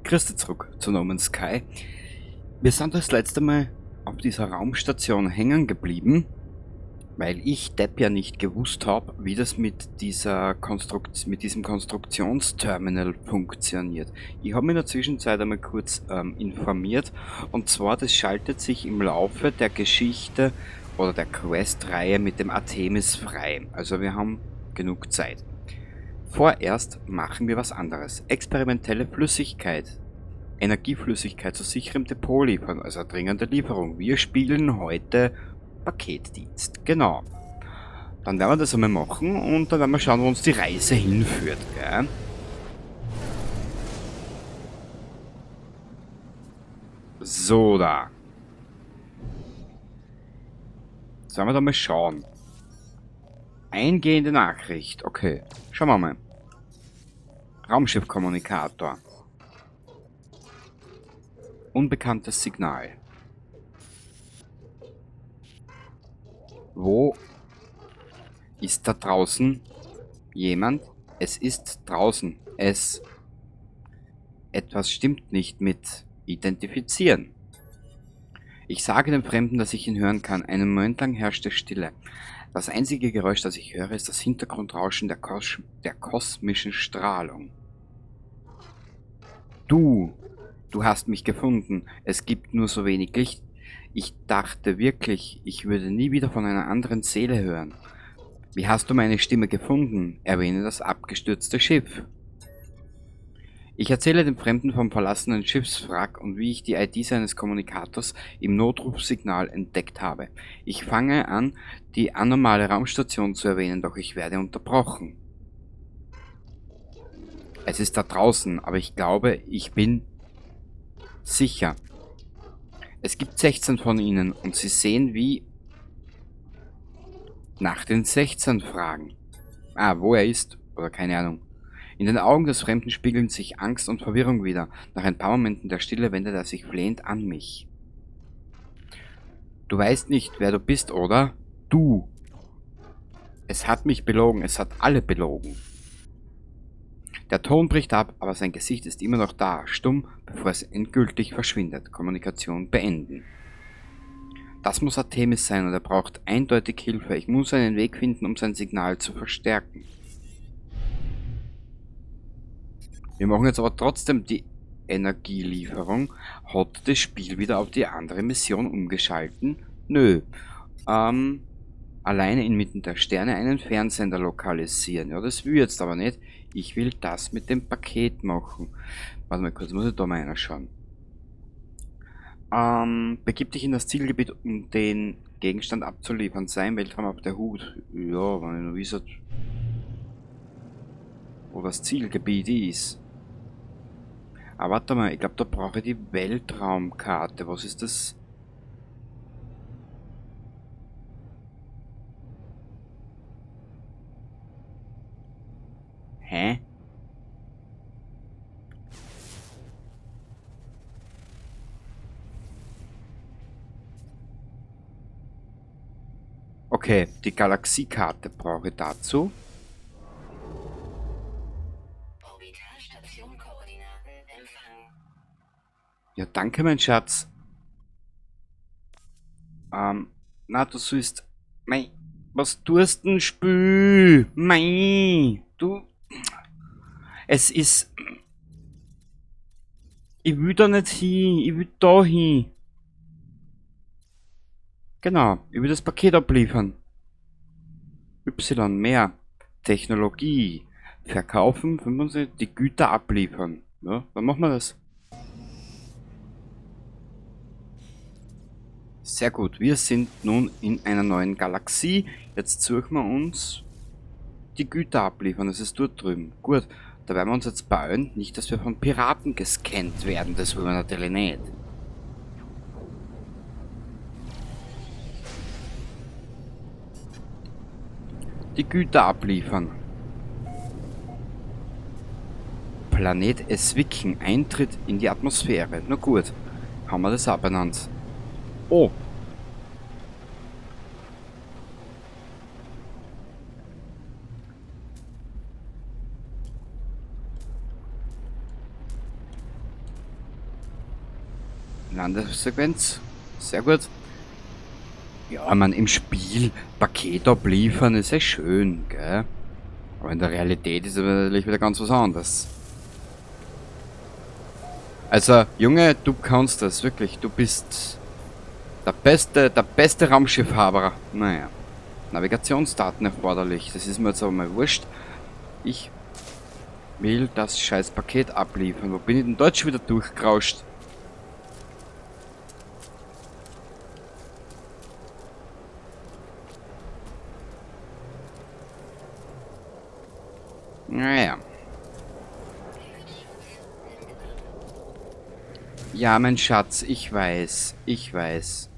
Grüß dich zurück zu No Man's Sky. Wir sind das letzte Mal auf dieser Raumstation hängen geblieben, weil ich Depp ja nicht gewusst habe, wie das mit diesem Konstruktionsterminal funktioniert. Ich habe mich in der Zwischenzeit einmal kurz informiert, und zwar das schaltet sich im Laufe der Geschichte oder der Quest-Reihe mit dem Artemis frei. Also wir haben genug Zeit. Vorerst machen wir was anderes. Experimentelle Flüssigkeit. Energieflüssigkeit zu sicherem Depot liefern, also dringende Lieferung. Wir spielen heute Paketdienst. Genau. Dann werden wir das einmal machen und dann werden wir schauen, wo uns die Reise hinführt. Gell? So da. Sollen wir da mal schauen. Eingehende Nachricht. Okay. Schauen wir mal. Raumschiffkommunikator. Unbekanntes Signal. Wo ist da draußen jemand? Es ist draußen. Etwas stimmt nicht mit Identifizieren. Ich sage dem Fremden, dass ich ihn hören kann. Einen Moment lang herrschte Stille. Das einzige Geräusch, das ich höre, ist das Hintergrundrauschen der kosmischen Strahlung. Du hast mich gefunden. Es gibt nur so wenig Licht. Ich dachte wirklich, ich würde nie wieder von einer anderen Seele hören. Wie hast du meine Stimme gefunden? Erwähne das abgestürzte Schiff. Ich erzähle dem Fremden vom verlassenen Schiffswrack und wie ich die ID seines Kommunikators im Notrufsignal entdeckt habe. Ich fange an, die anormale Raumstation zu erwähnen, doch ich werde unterbrochen. Es ist da draußen, aber ich glaube, ich bin sicher. Es gibt 16 von ihnen und sie sehen wie nach den 16 fragen. Wo er ist, oder keine Ahnung. In den Augen des Fremden spiegeln sich Angst und Verwirrung wider. Nach ein paar Momenten der Stille wendet er sich flehend an mich. Du weißt nicht, wer du bist, oder? Du. Es hat mich belogen, es hat alle belogen. Der Ton bricht ab, aber sein Gesicht ist immer noch da, stumm, bevor es endgültig verschwindet. Kommunikation beenden. Das muss Artemis sein und er braucht eindeutig Hilfe. Ich muss einen Weg finden, um sein Signal zu verstärken. Wir machen jetzt aber trotzdem die Energielieferung. Hat das Spiel wieder auf die andere Mission umgeschalten? Nö. Alleine inmitten der Sterne einen Fernsender lokalisieren. Ja, das will ich jetzt aber nicht. Ich will das mit dem Paket machen. Warte mal kurz, muss ich da mal reinschauen. Begib dich in das Zielgebiet, um den Gegenstand abzuliefern. Sein Weltraum auf der Hut. Ja, wenn ich noch wisse, wo das Zielgebiet ist. Aber warte mal, ich glaube, da brauche ich die Weltraumkarte. Was ist das? Hä? Okay, die Galaxiekarte brauche ich dazu. Ja, danke, mein Schatz. Na, du sollst... Mei, was tust denn, Spül? Mei, du... Es ist... Ich will da nicht hin, ich will da hin. Genau, ich will das Paket abliefern. Y, mehr. Technologie. Verkaufen, 75, die Güter abliefern. Ja, dann machen wir das. Sehr gut, wir sind nun in einer neuen Galaxie. Jetzt suchen wir uns die Güter abliefern. Das ist dort drüben. Gut, da werden wir uns jetzt beeilen. Nicht, dass wir von Piraten gescannt werden. Das wollen wir natürlich nicht. Die Güter abliefern. Planet Eswicken. Eintritt in die Atmosphäre. Na gut, haben wir das auch benannt. Oh. Landesequenz. Sehr gut. Ja, man im Spiel Paket abliefern ist ja schön, gell? Aber in der Realität ist es natürlich wieder ganz was anderes. Also, Junge, du kannst das, wirklich. Du bist der beste Raumschiffhaber. Naja. Navigationsdaten erforderlich. Das ist mir jetzt aber mal wurscht. Ich will das scheiß Paket abliefern. Wo bin ich denn dort schon wieder durchgerauscht? Naja. Ja, mein Schatz, ich weiß. Ich weiß.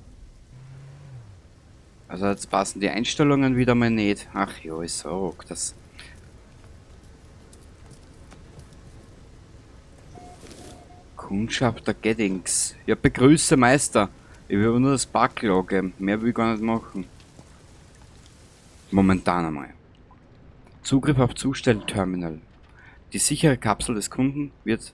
Also jetzt passen die Einstellungen wieder mal nicht. Ach jo, ist so. Das. Kundschaft der Geddings. Ja, begrüße Meister. Ich will aber nur das Backlog geben. Mehr will ich gar nicht machen. Momentan einmal. Zugriff auf Zustellterminal. Die sichere Kapsel des Kunden wird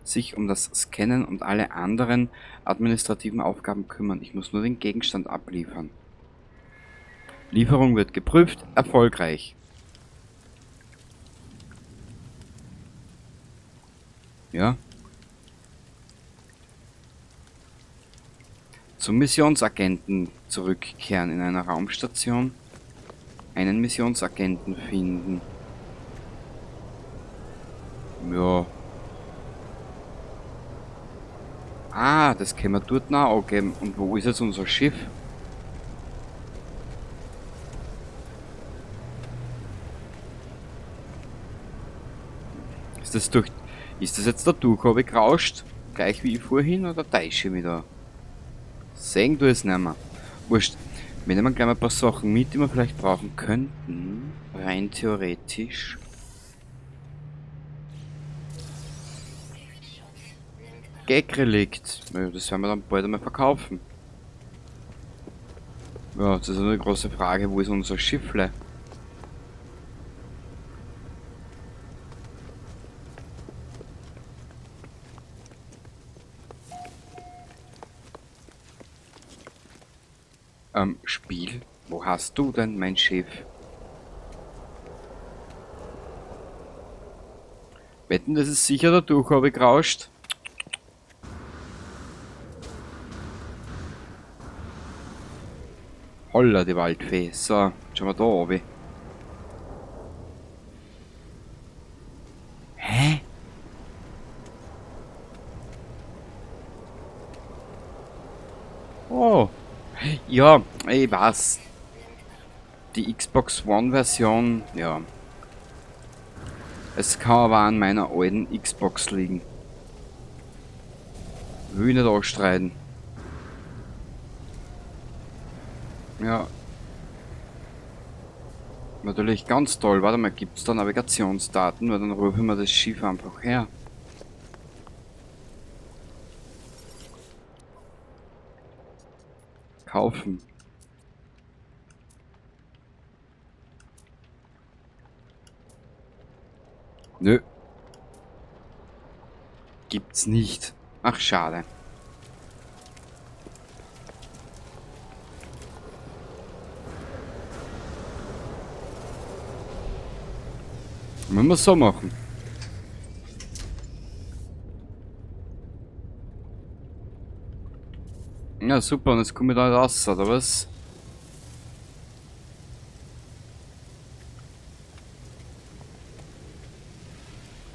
sich um das Scannen und alle anderen administrativen Aufgaben kümmern. Ich muss nur den Gegenstand abliefern. Lieferung wird geprüft. Erfolgreich. Ja. Zum Missionsagenten zurückkehren in einer Raumstation. Einen Missionsagenten finden. Ja. Ah, das können wir dort noch angeben. Und wo ist jetzt unser Schiff? Ist das jetzt da durch, habe ich gerauscht? Gleich wie vorhin oder täusche ich mich da? Sehen du es nicht mehr. Wurscht. Wir nehmen gleich mal ein paar Sachen mit, die wir vielleicht brauchen könnten. Rein theoretisch. Gag-Relikt. Ja, das werden wir dann bald einmal verkaufen. Ja, das ist eine große Frage. Wo ist unser Schiffle? Spiel? Wo hast du denn mein Schiff? Wetten, das ist sicher dadurch, habe ich gerauscht. Holla, die Waldfee. So, schauen wir da oben. Hä? Oh. Ja, ich weiß. Die Xbox One Version, ja. Es kann aber an meiner alten Xbox liegen. Will ich nicht ausstreiten. Ja. Natürlich ganz toll. Warte mal, gibt es da Navigationsdaten? Weil dann rufen wir das Schiff einfach her. Kaufen. Nö. Gibt's nicht. Ach, schade. Müssen wir so machen. Ja, super. Und jetzt komme ich da raus, oder was?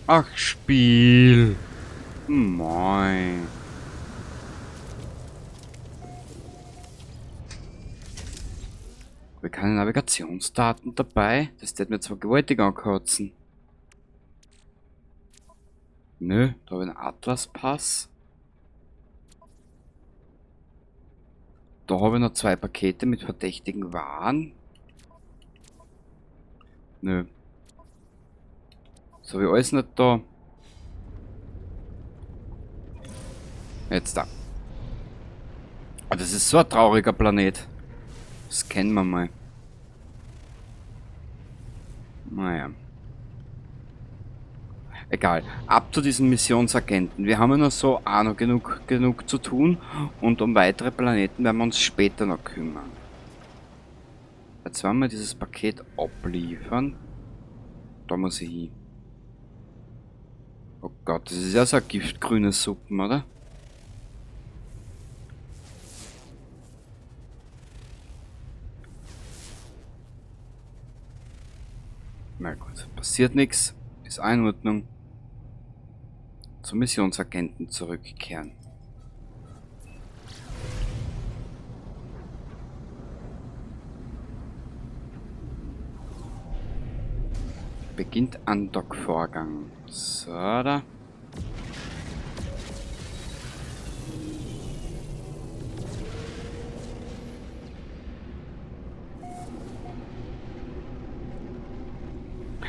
Ach, Spiel. Moin. Habe ich keine Navigationsdaten dabei? Das wird mir zwar gewaltig ankotzen. Nö, da habe ich einen Atlas-Pass. Da habe ich noch 2 Pakete mit verdächtigen Waren. Nö. Das habe ich alles nicht da. Jetzt da. Ah, das ist so ein trauriger Planet. Das kennen wir mal. Naja. Egal. Ab zu diesen Missionsagenten. Wir haben ja noch so auch noch genug zu tun und um weitere Planeten werden wir uns später noch kümmern. Jetzt werden wir dieses Paket abliefern. Da muss ich hin. Oh Gott, das ist ja so eine giftgrüne Suppen, oder? Na gut, passiert nichts. Ist auch in Ordnung. Zum Missionsagenten zurückkehren. Beginnt Andock-Vorgang. So, da.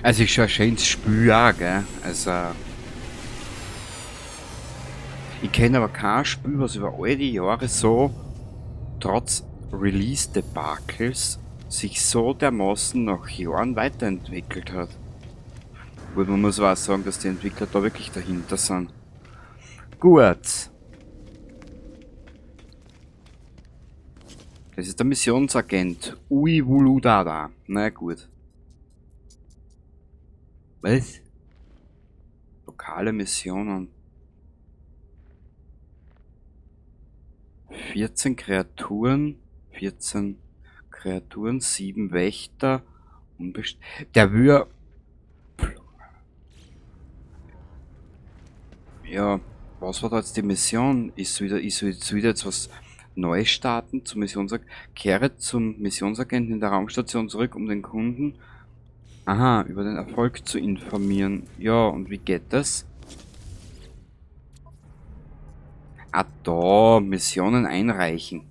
Also ich schon ein schönes Spiel auch, gell? Also ich kenne aber kein Spiel, was über all die Jahre so, trotz Release-Debakels, sich so dermaßen nach Jahren weiterentwickelt hat. Gut, man muss aber auch sagen, dass die Entwickler da wirklich dahinter sind. Gut. Das ist der Missionsagent. Uiwuludada. Na gut. Was? Lokale Missionen. 14 Kreaturen. 14 Kreaturen, 7 Wächter. Der will. Ja, was war da jetzt die Mission? Ist wieder jetzt was Neues starten zum Missionsagenten? Kehre zum Missionsagenten in der Raumstation zurück, um den Kunden über den Erfolg zu informieren. Ja, und wie geht das? Ah, da, Missionen einreichen.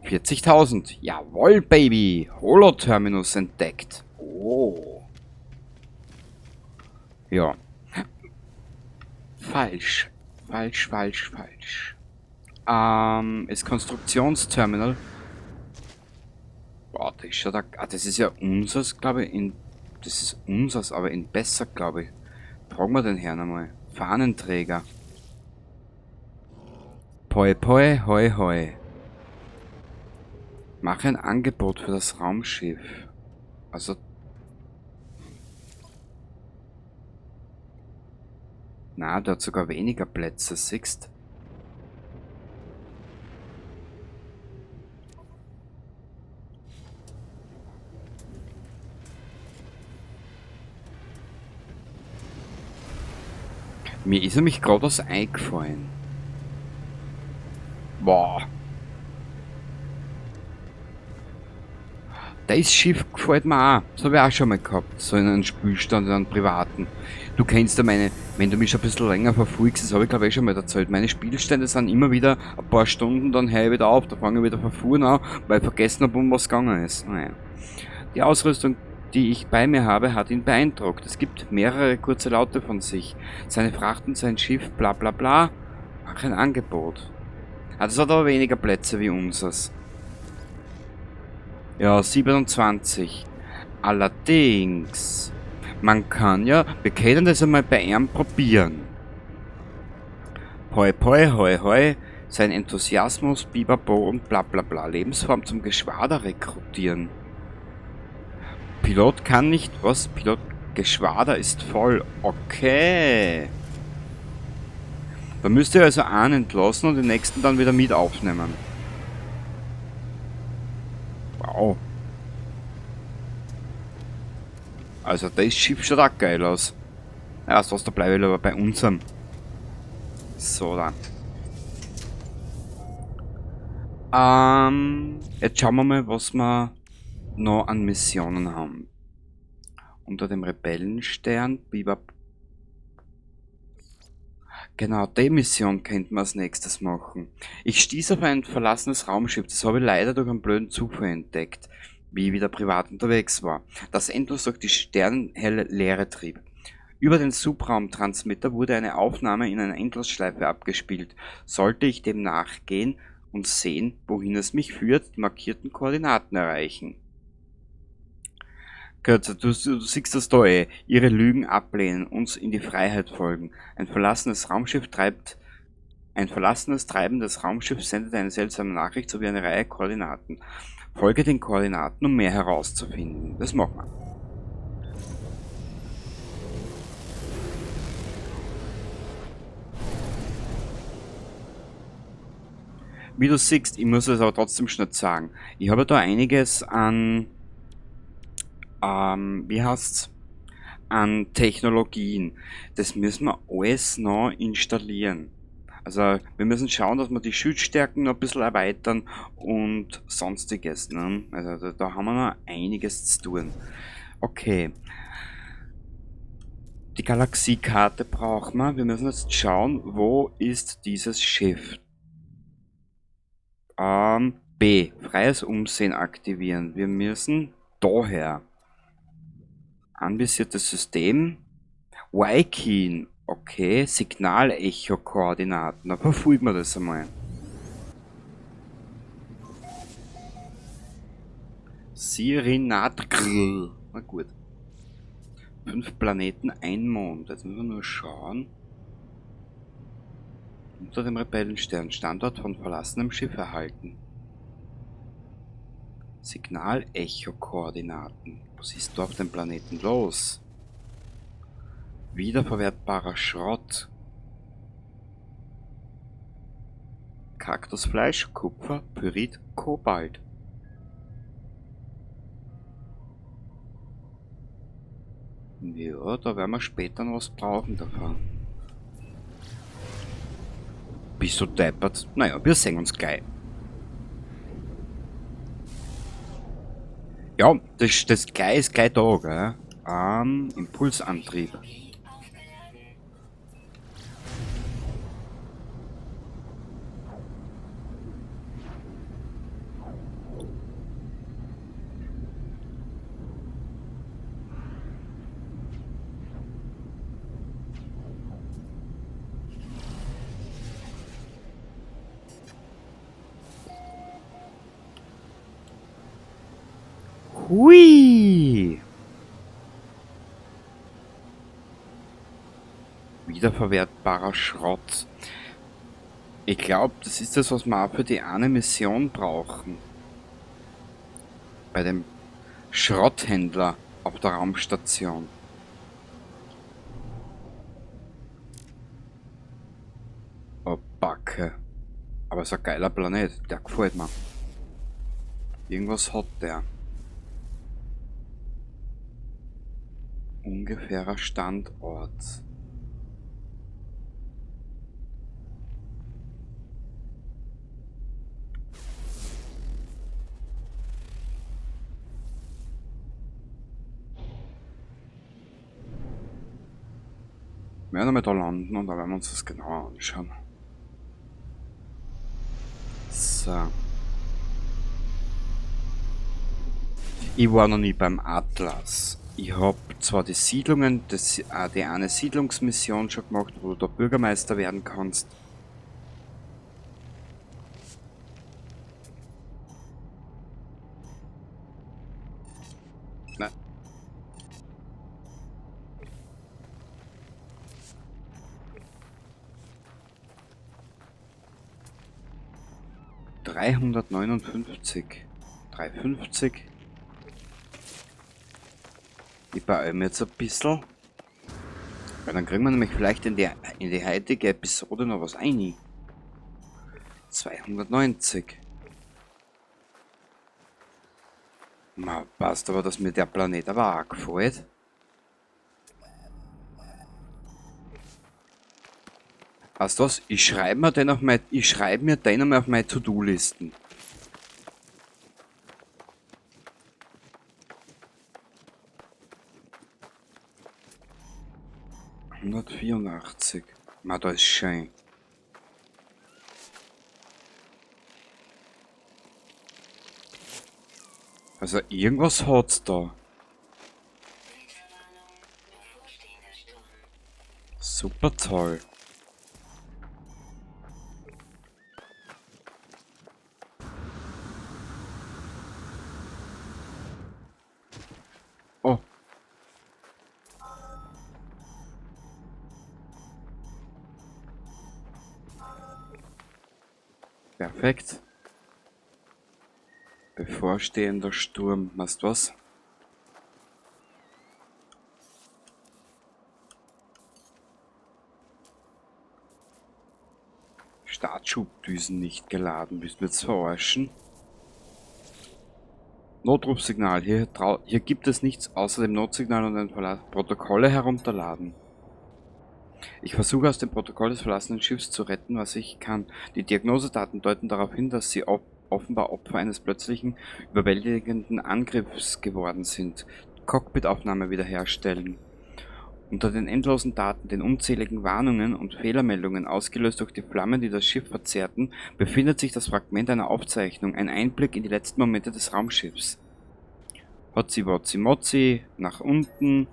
$40.000. Jawohl, Baby. Holo-Terminus entdeckt. Oh. Ja. Falsch. Das Konstruktionsterminal. Boah, das ist schon da. Ah, das ist ja unseres, glaube ich. Das ist unseres, aber in besser, glaube ich. Fragen wir den Herrn einmal. Fahnenträger. Poi poi, hoi hoi. Mache ein Angebot für das Raumschiff. Also. Na, der hat sogar weniger Plätze, siehst. Mir ist nämlich gerade was eingefallen. Boah. Das Schiff gefällt mir auch. Das habe ich auch schon mal gehabt. So in einem Spielstand, in einem privaten. Du kennst ja meine, wenn du mich schon ein bisschen länger verfolgst, das habe ich glaube ich schon mal erzählt. Meine Spielstände sind immer wieder ein paar Stunden, dann höre ich wieder auf, da fange ich wieder verfuhren an, weil ich vergessen habe, um was gegangen ist. Naja. Die Ausrüstung, die ich bei mir habe, hat ihn beeindruckt. Es gibt mehrere kurze Laute von sich. Seine Fracht und sein Schiff, bla bla bla. Mach ein Angebot. Das hat aber weniger Plätze wie unseres. Ja, 27. Allerdings, man kann ja, wir können das einmal bei ihm probieren. Hoi poi, hoi hoi, sein Enthusiasmus, Bibabo und bla bla bla, Lebensform zum Geschwader rekrutieren. Pilot kann nicht, was? Pilot, Geschwader ist voll, okay. Da müsst ihr also einen entlassen und den nächsten dann wieder mit aufnehmen. Wow. Also das Schiff schaut auch geil aus. Ja, sonst da bleibe ich aber bei unserem. So dann. Jetzt schauen wir mal, was wir noch an Missionen haben. Unter dem Rebellenstern, Bibab. Genau, die Mission könnten wir als nächstes machen. Ich stieß auf ein verlassenes Raumschiff, das habe ich leider durch einen blöden Zufall entdeckt, wie ich wieder privat unterwegs war, das endlos durch die sternenhelle Leere trieb. Über den Subraumtransmitter wurde eine Aufnahme in einer Endlosschleife abgespielt. Sollte ich dem nachgehen und sehen, wohin es mich führt, die markierten Koordinaten erreichen. Götze, du siehst das da eh. Ihre Lügen ablehnen, uns in die Freiheit folgen. Ein verlassenes, treibendes Raumschiff sendet eine seltsame Nachricht sowie eine Reihe Koordinaten. Folge den Koordinaten, um mehr herauszufinden. Das machen wir. Wie du siehst, ich muss es aber trotzdem schnell sagen. Ich habe da einiges an, wie heißt's? An Technologien. Das müssen wir alles noch installieren. Also wir müssen schauen, dass wir die Schildstärken noch ein bisschen erweitern und sonstiges. Ne? Also da haben wir noch einiges zu tun. Okay. Die Galaxiekarte brauchen wir. Wir müssen jetzt schauen, wo ist dieses Schiff. B. Freies Umsehen aktivieren. Wir müssen daher. Anvisiertes System. Y-Keen. Okay. Signal-Echo-Koordinaten. Da verfolgen wir das einmal. Sirinatgrl. Na gut. 5 Planeten, ein Mond. Jetzt müssen wir nur schauen. Unter dem Rebellenstern. Standort von verlassenem Schiff erhalten. Signal-Echo-Koordinaten. Was ist da auf dem Planeten los? Wiederverwertbarer Schrott. Kaktusfleisch, Kupfer, Pyrit, Kobalt. Ja, da werden wir später noch was brauchen davon. Bist du deppert? Naja, wir sehen uns gleich. Ja, das gleich ist gleich da, gell? Impulsantrieb. Hui! Wiederverwertbarer Schrott. Ich glaube, das ist das, was wir auch für die eine Mission brauchen. Bei dem Schrotthändler auf der Raumstation. Oh, Backe. Aber ist ein geiler Planet, der gefällt mir. Irgendwas hat der. Ungefährer Standort. Wir werden einmal da landen und dann werden wir uns das genauer anschauen. So. Ich war noch nie beim Atlas. Ich habe zwar die Siedlungen, die eine Siedlungsmission schon gemacht, wo du da Bürgermeister werden kannst. Nein. ...359. 350. Ich beeile jetzt ein bisschen. Weil dann kriegen wir nämlich vielleicht in die heutige Episode noch was ein. 290. Ma, passt aber, dass mir der Planet aber auch gefällt. Weißt du was? Ich schreibe mir den einmal auf meine To-Do-Listen. ...184. Ma, da ist schön. Also irgendwas hat's da. Super toll. Oh, Perfekt. Bevorstehender Sturm. Weißt du was? Startschubdüsen nicht geladen. Willst du mich jetzt verarschen? Notrufsignal. Hier gibt es nichts außer dem Notsignal und ein Verlass. Protokolle herunterladen. Ich versuche aus dem Protokoll des verlassenen Schiffs zu retten, was ich kann. Die Diagnosedaten deuten darauf hin, dass sie offenbar Opfer eines plötzlichen, überwältigenden Angriffs geworden sind. Cockpitaufnahme wiederherstellen. Unter den endlosen Daten, den unzähligen Warnungen und Fehlermeldungen, ausgelöst durch die Flammen, die das Schiff verzehrten, befindet sich das Fragment einer Aufzeichnung, ein Einblick in die letzten Momente des Raumschiffs. Hotzi Wotzi Motzi, nach unten.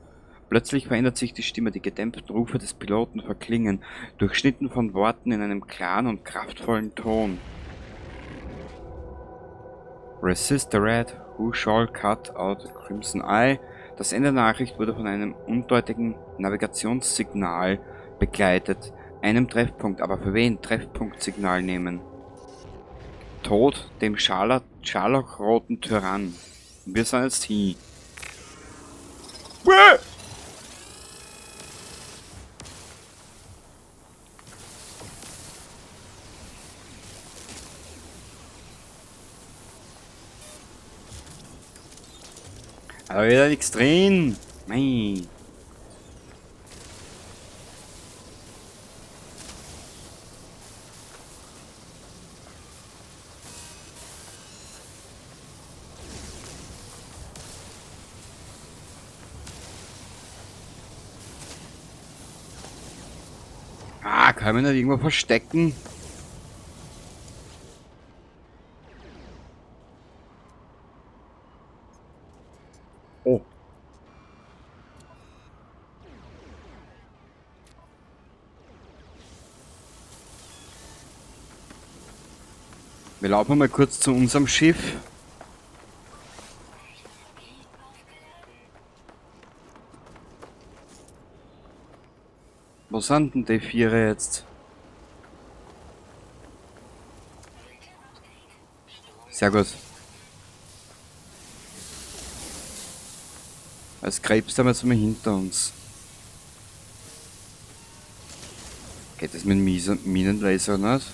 Plötzlich verändert sich die Stimme, die gedämpften Rufe des Piloten verklingen, durchschnitten von Worten in einem klaren und kraftvollen Ton. Resist the red, who shall cut out the crimson eye? Das Ende der Nachricht wurde von einem undeutigen Navigationssignal begleitet. Einem Treffpunkt, aber für wen? Treffpunktsignal nehmen. Tod dem scharlachroten Tyrann. Wir sind jetzt hier. Aber wieder nichts drin. Mei. Kann man nicht irgendwo verstecken? Oh. Wir laufen mal kurz zu unserem Schiff. Wo sind denn die Viere jetzt? Sehr gut. Als Krebs haben wir jetzt mal hinter uns. Geht das mit Minenlaser nicht?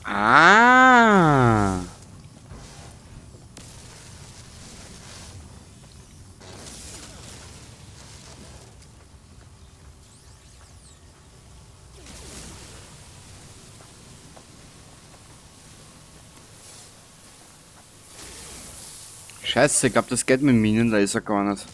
Ah! Scheiße, ich glaube, das geht mit Minenlaser gar nicht.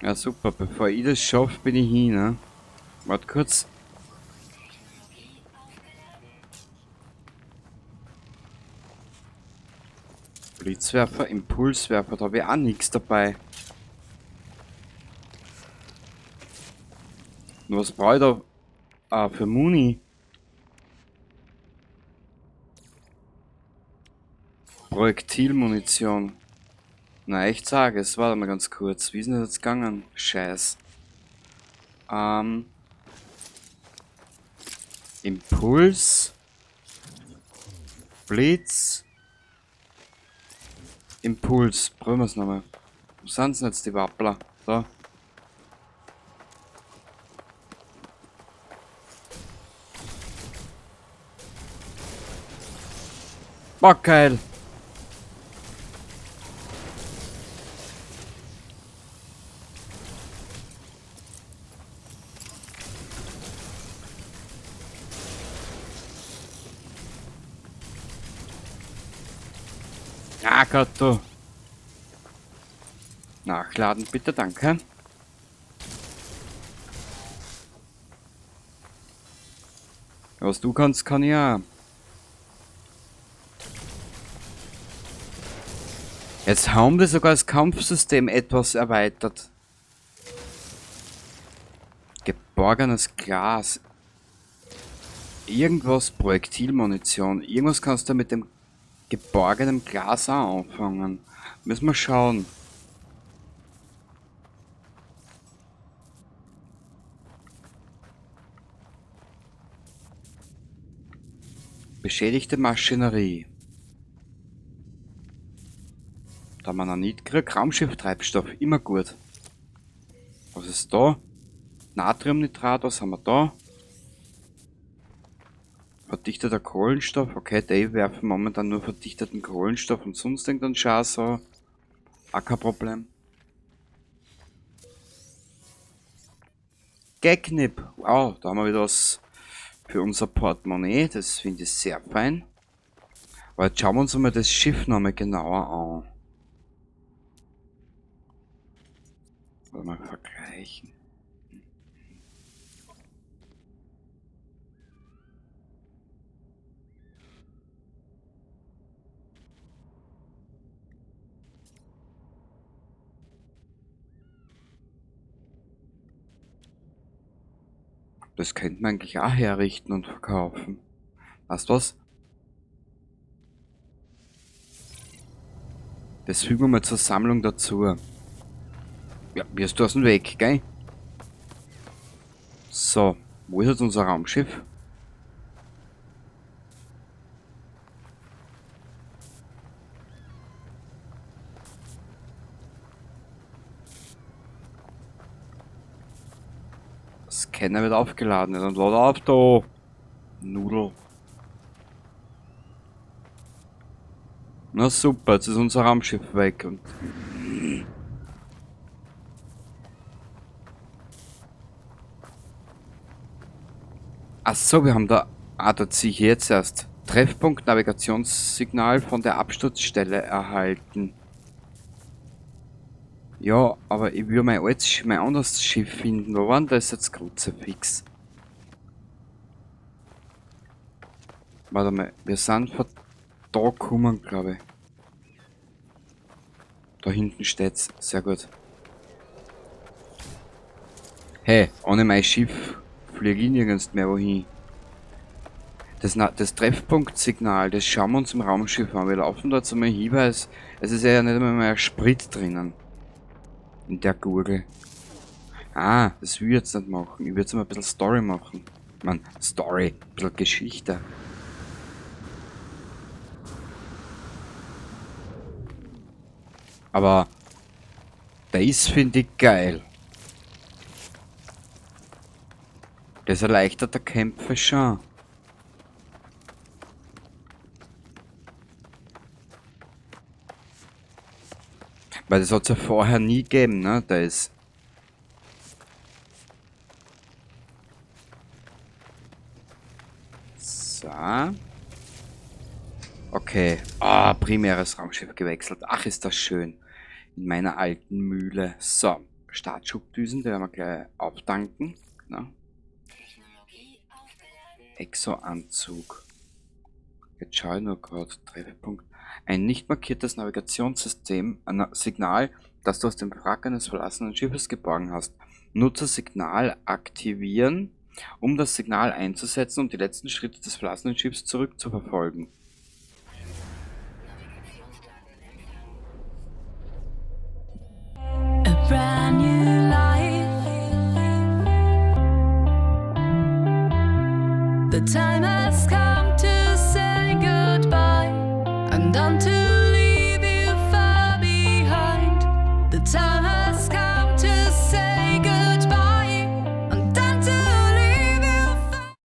Ja super, bevor ich das schaffe, bin ich hin, ne? Warte kurz. Blitzwerfer, Impulswerfer, da habe ich auch nichts dabei. Und was brauche ich da für Muni? Projektilmunition. Na, ich sage es, warte mal ganz kurz. Wie ist denn das jetzt gegangen? Scheiß. Impuls. Blitz. Impuls. Probieren wir es nochmal. Wo sind denn jetzt die Wappler? Da. Boah, geil. Ah Gott, du. Nachladen bitte, danke. Was du kannst, kann ich auch. Jetzt haben wir sogar das Kampfsystem etwas erweitert. Geborgenes Glas. irgendwas, Projektilmunition, irgendwas kannst du mit dem geborgenen Glas auch anfangen. Müssen wir schauen. Beschädigte Maschinerie. Da man einen nicht kriegt, Raumschifftreibstoff, immer gut. Was ist da? Natriumnitrat, was haben wir da? Verdichteter Kohlenstoff, okay, die werfen momentan nur verdichteten Kohlenstoff und sonst irgendeinen Scheiß, so. Auch kein Problem. Geknip, wow, da haben wir wieder was für unser Portemonnaie, das finde ich sehr fein. Aber jetzt schauen wir uns mal das Schiff nochmal genauer an. Mal vergleichen. Das könnte man eigentlich auch herrichten und verkaufen. Weißt du was? Das fügen wir mal zur Sammlung dazu. Ja, wirst du aus dem Weg, gell? So, wo ist jetzt unser Raumschiff? Scanner wird aufgeladen, dann lad auf da. Nudel. Na super, jetzt ist unser Raumschiff weg und... Achso, wir haben da... Ah, da ziehe ich jetzt erst. Treffpunkt Navigationssignal von der Absturzstelle erhalten. Ja, aber ich will mein anderes Schiff finden. Wo war denn das jetzt Kruzifix? Warte mal, wir sind von da gekommen, glaube ich. Da hinten steht's. Sehr gut. Hey, ohne mein Schiff fliege ich nirgends mehr wohin. Das Treffpunktsignal, das schauen wir uns im Raumschiff an. Wir laufen da jetzt einmal hin, weil es ist ja nicht einmal mehr Sprit drinnen. In der Gurgel. Ah, das will ich jetzt nicht machen. Ich will jetzt mal ein bisschen Story machen. Story, ein bisschen Geschichte. Aber das finde ich geil. Das erleichtert der Kämpfe schon. Weil das hat es ja vorher nie gegeben, ne? Das. So. Okay. Ah, primäres Raumschiff gewechselt. Ach, ist das schön. In meiner alten Mühle. So. Startschubdüsen, die werden wir gleich auftanken. Ne? Exo-Anzug. Jetzt schaue ich nur gerade. Treffpunkt. Ein nicht markiertes Navigationssystem, ein Signal, das du aus dem Wrack eines verlassenen Schiffes geborgen hast. Nutze Signal aktivieren, um das Signal einzusetzen und die letzten Schritte des verlassenen Schiffs zurückzuverfolgen. A brand new life. The time has come to say goodbye and done to leave you far behind. The time